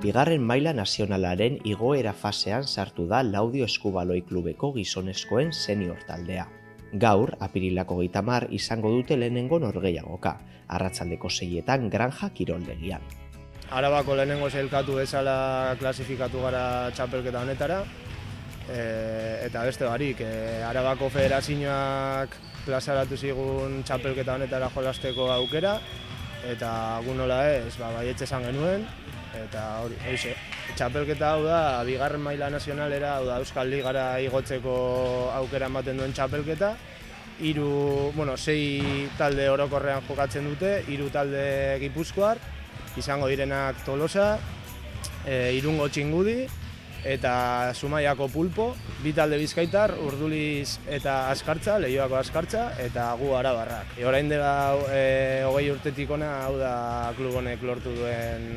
Bigarren maila nazionalaren igoera fasean sartu da Laudio Eskubaloi Klubeko gizonezkoen senior taldea. Gaur, apirilako 30 izango dute lehenengo norgehiagoka, arratsaldeko 6etan Granja kiroldegian. Arabako lehenengo sailkatu bezala klasifikatu gara txapelketa honetara, eta beste barik, Arabako federazioak plazaratu zigun txapelketa honetara jolasteko aukera, eta gunola ez, baietz esan genuen, eta horixe. Txapelketa hau da, bigarren maila nazionalera, hau da Euskal Ligara igotzeko aukera ematen duen txapelketa. 6 talde orokorrean jokatzen dute, 3 talde Gipuzkoar, izango direnak Tolosa, Irungo Txingudi, eta Zumaiako Pulpo, 2 talde Bizkaitar, Urduliz eta Azkartza, Leioako Azkartza, eta gu Arabarrak. Orain dela 20 urtetik ona, hau da klub honek lortu duen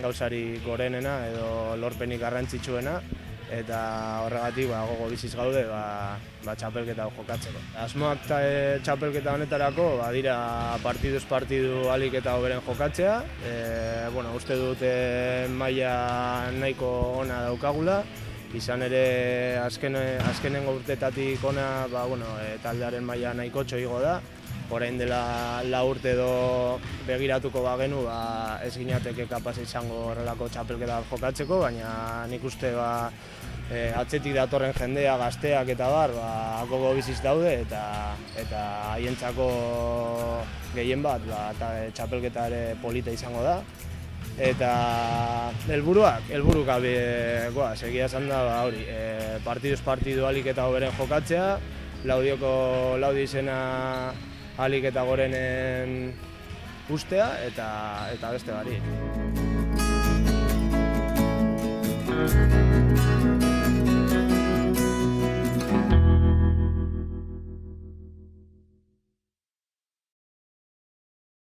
gauzarik gorenena edo lorpenik garrantzitsuena, eta horregatik gogo biziz gaude txapelketa jokatzeko. Asmoak txapelketa honetarako dira partiduz partidu ahalik eta hoberen jokatzea. Uste dut maila nahiko ona daukagula, izan ere azkenengo urtetatik ona taldearen maila nahiko igo da. Orain dela 4 urte edo begiratuko bagenu ez ginateke kapaz izango horrelako txapelketa jokatzeko, baina nik uste atzetik datorren jendea, gazteak eta gogo biziz daude eta haientzako gehien bat txapelketa ere polita izango da. Eta helburuak egia esan da hori, partiduz partidu ahalik eta hoberen jokatzea, Laudio izena ahalik eta gorenen ustea eta beste barik.